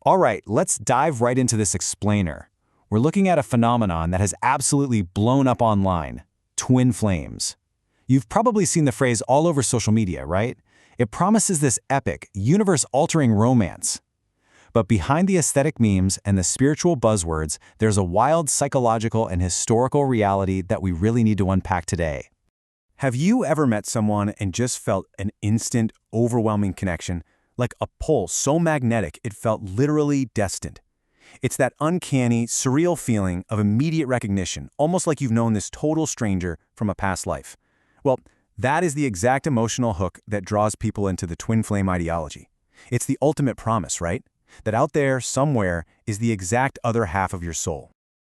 All right, let's dive right into this explainer. We're looking at a phenomenon that has absolutely blown up online: twin flames. You've probably seen the phrase all over social media, right? It promises this epic, universe-altering romance. But behind the aesthetic memes and the spiritual buzzwords, there's a wild psychological and historical reality that we really need to unpack today. Have you ever met someone and just felt an instant, overwhelming connection? Like a pull so magnetic it felt literally destined. It's that uncanny, surreal feeling of immediate recognition, almost like you've known this total stranger from a past life. Well, that is the exact emotional hook that draws people into the twin flame ideology. It's the ultimate promise, right? That out there, somewhere, is the exact other half of your soul.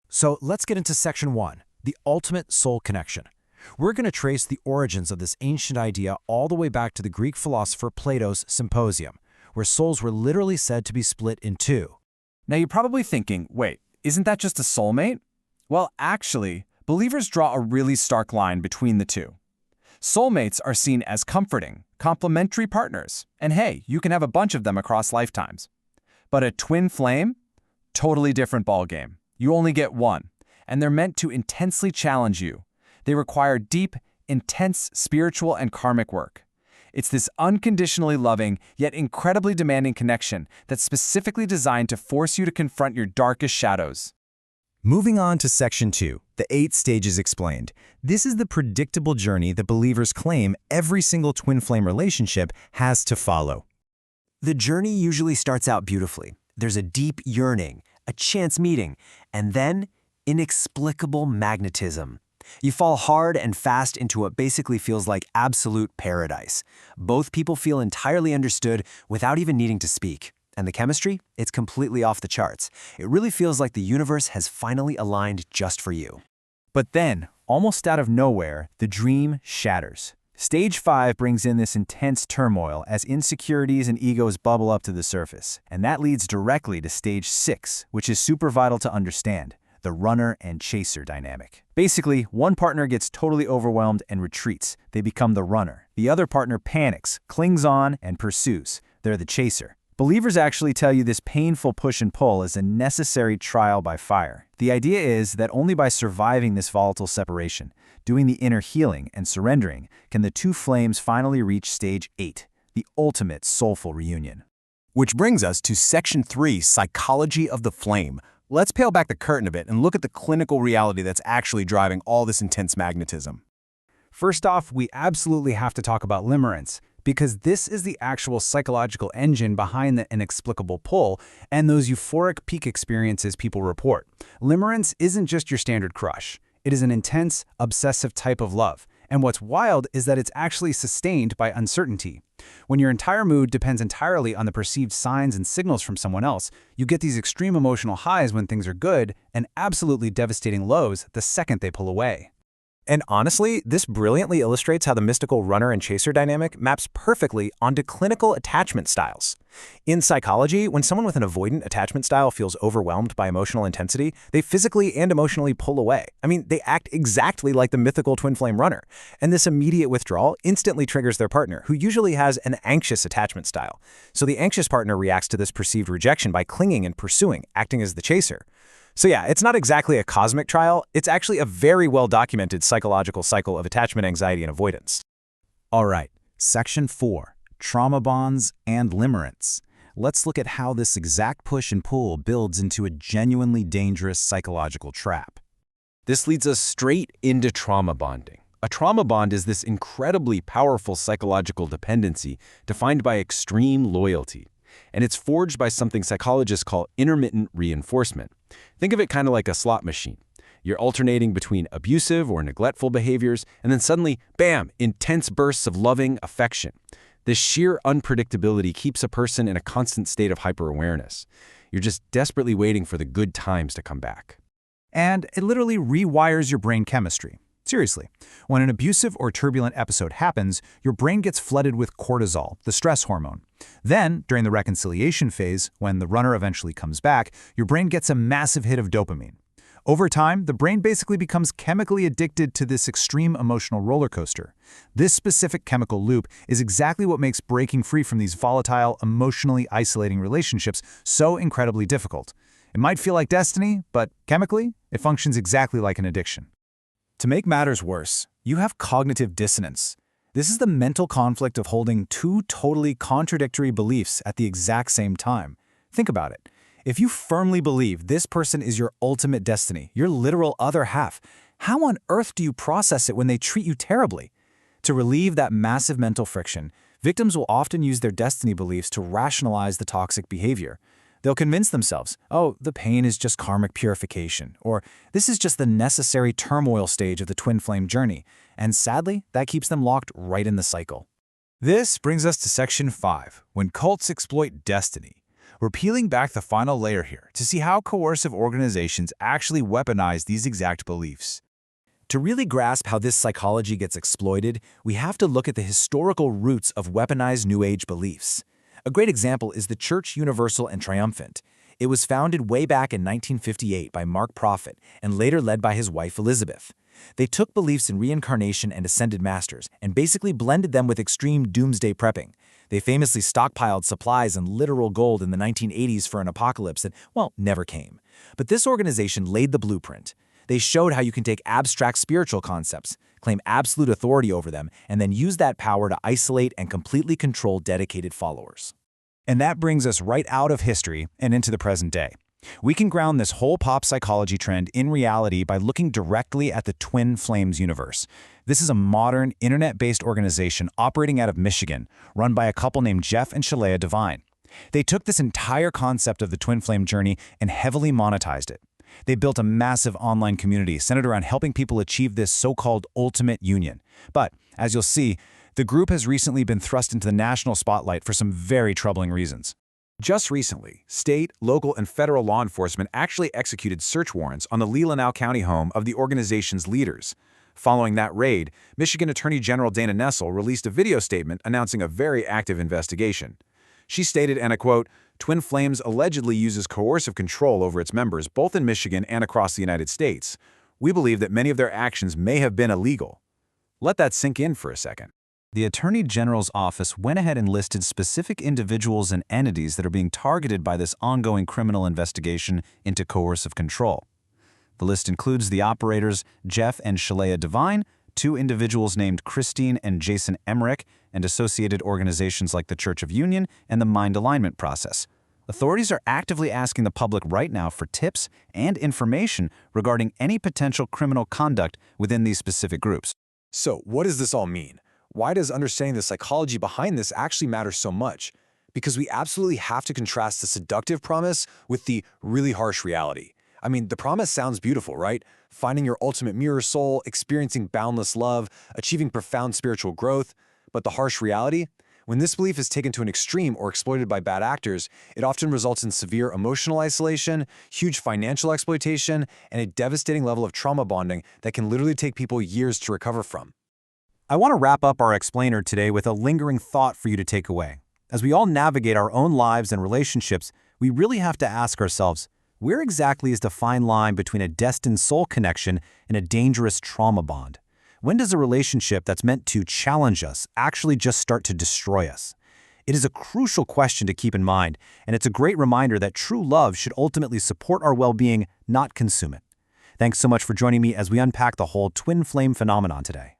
So let's get into section 1, the ultimate soul connection. We're going to trace the origins of this ancient idea all the way back to the Greek philosopher Plato's Symposium, where souls were literally said to be split in two. Now you're probably thinking, wait, isn't that just a soulmate? Well, actually, believers draw a really stark line between the two. Soulmates are seen as comforting, complementary partners, and hey, you can have a bunch of them across lifetimes. But a twin flame? Totally different ballgame. You only get one, and they're meant to intensely challenge you. They require deep, intense spiritual and karmic work. It's this unconditionally loving, yet incredibly demanding connection that's specifically designed to force you to confront your darkest shadows. Moving on to section 2, the 8 stages explained. This is the predictable journey that believers claim every single twin flame relationship has to follow. The journey usually starts out beautifully. There's a deep yearning, a chance meeting, and then inexplicable magnetism. You fall hard and fast into what basically feels like absolute paradise. Both people feel entirely understood without even needing to speak. And the chemistry? It's completely off the charts. It really feels like the universe has finally aligned just for you. But then, almost out of nowhere, the dream shatters. Stage 5 brings in this intense turmoil as insecurities and egos bubble up to the surface. And that leads directly to stage 6, which is super vital to understand: the runner and chaser dynamic. Basically, one partner gets totally overwhelmed and retreats. They become the runner. The other partner panics, clings on, and pursues. They're the chaser. Believers actually tell you this painful push and pull is a necessary trial by fire. The idea is that only by surviving this volatile separation, doing the inner healing and surrendering, can the two flames finally reach stage 8, the ultimate soulful reunion. Which brings us to section 3, psychology of the flame. Let's peel back the curtain a bit and look at the clinical reality that's actually driving all this intense magnetism. First off, we absolutely have to talk about limerence, because this is the actual psychological engine behind the inexplicable pull and those euphoric peak experiences people report. Limerence isn't just your standard crush. It is an intense, obsessive type of love. And what's wild is that it's actually sustained by uncertainty. When your entire mood depends entirely on the perceived signs and signals from someone else, you get these extreme emotional highs when things are good and absolutely devastating lows the second they pull away. And honestly, this brilliantly illustrates how the mystical runner and chaser dynamic maps perfectly onto clinical attachment styles. In psychology, when someone with an avoidant attachment style feels overwhelmed by emotional intensity, they physically and emotionally pull away. I mean, they act exactly like the mythical twin flame runner. And this immediate withdrawal instantly triggers their partner, who usually has an anxious attachment style. So the anxious partner reacts to this perceived rejection by clinging and pursuing, acting as the chaser. So yeah, it's not exactly a cosmic trial, it's actually a very well-documented psychological cycle of attachment anxiety and avoidance. All right, section 4, trauma bonds and limerence. Let's look at how this exact push and pull builds into a genuinely dangerous psychological trap. This leads us straight into trauma bonding. A trauma bond is this incredibly powerful psychological dependency defined by extreme loyalty. And it's forged by something psychologists call intermittent reinforcement. Think of it kind of like a slot machine. You're alternating between abusive or neglectful behaviors, and then suddenly, bam, intense bursts of loving affection. This sheer unpredictability keeps a person in a constant state of hyper-awareness. You're just desperately waiting for the good times to come back. And it literally rewires your brain chemistry. Seriously, when an abusive or turbulent episode happens, your brain gets flooded with cortisol, the stress hormone. Then, during the reconciliation phase, when the runner eventually comes back, your brain gets a massive hit of dopamine. Over time, the brain basically becomes chemically addicted to this extreme emotional roller coaster. This specific chemical loop is exactly what makes breaking free from these volatile, emotionally isolating relationships so incredibly difficult. It might feel like destiny, but chemically, it functions exactly like an addiction. To make matters worse, you have cognitive dissonance. This is the mental conflict of holding two totally contradictory beliefs at the exact same time. Think about it. If you firmly believe this person is your ultimate destiny, your literal other half, how on earth do you process it when they treat you terribly? To relieve that massive mental friction, victims will often use their destiny beliefs to rationalize the toxic behavior. They'll convince themselves, oh, the pain is just karmic purification, or this is just the necessary turmoil stage of the twin flame journey, and sadly, that keeps them locked right in the cycle. This brings us to Section 5, when cults exploit destiny. We're peeling back the final layer here to see how coercive organizations actually weaponize these exact beliefs. To really grasp how this psychology gets exploited, we have to look at the historical roots of weaponized New Age beliefs. A great example is the Church Universal and Triumphant. It was founded way back in 1958 by Mark Prophet and later led by his wife Elizabeth. They took beliefs in reincarnation and ascended masters and basically blended them with extreme doomsday prepping. They famously stockpiled supplies and literal gold in the 1980s for an apocalypse that, well, never came. But this organization laid the blueprint. They showed how you can take abstract spiritual concepts, claim absolute authority over them, and then use that power to isolate and completely control dedicated followers. And that brings us right out of history and into the present day. We can ground this whole pop psychology trend in reality by looking directly at the Twin Flames universe. This is a modern, internet-based organization operating out of Michigan, run by a couple named Jeff and Shala Divine. They took this entire concept of the twin flame journey and heavily monetized it. They built a massive online community centered around helping people achieve this so-called ultimate union. But, as you'll see, the group has recently been thrust into the national spotlight for some very troubling reasons. Just recently, state, local, and federal law enforcement actually executed search warrants on the Leelanau County home of the organization's leaders. Following that raid, Michigan Attorney General Dana Nessel released a video statement announcing a very active investigation. She stated, and I quote, "Twin Flames allegedly uses coercive control over its members both in Michigan and across the United States. We believe that many of their actions may have been illegal." Let that sink in for a second. The Attorney General's office went ahead and listed specific individuals and entities that are being targeted by this ongoing criminal investigation into coercive control. The list includes the operators Jeff and Shala Divine, two individuals named Christine and Jason Emmerich, and associated organizations like the Church of Union and the Mind Alignment Process. Authorities are actively asking the public right now for tips and information regarding any potential criminal conduct within these specific groups. So, what does this all mean? Why does understanding the psychology behind this actually matter so much? Because we absolutely have to contrast the seductive promise with the really harsh reality. I mean, the promise sounds beautiful, right? Finding your ultimate mirror soul, experiencing boundless love, achieving profound spiritual growth. But the harsh reality? When this belief is taken to an extreme or exploited by bad actors, it often results in severe emotional isolation, huge financial exploitation, and a devastating level of trauma bonding that can literally take people years to recover from. I want to wrap up our explainer today with a lingering thought for you to take away. As we all navigate our own lives and relationships, we really have to ask ourselves, where exactly is the fine line between a destined soul connection and a dangerous trauma bond? When does a relationship that's meant to challenge us actually just start to destroy us? It is a crucial question to keep in mind, and it's a great reminder that true love should ultimately support our well-being, not consume it. Thanks so much for joining me as we unpack the whole twin flame phenomenon today.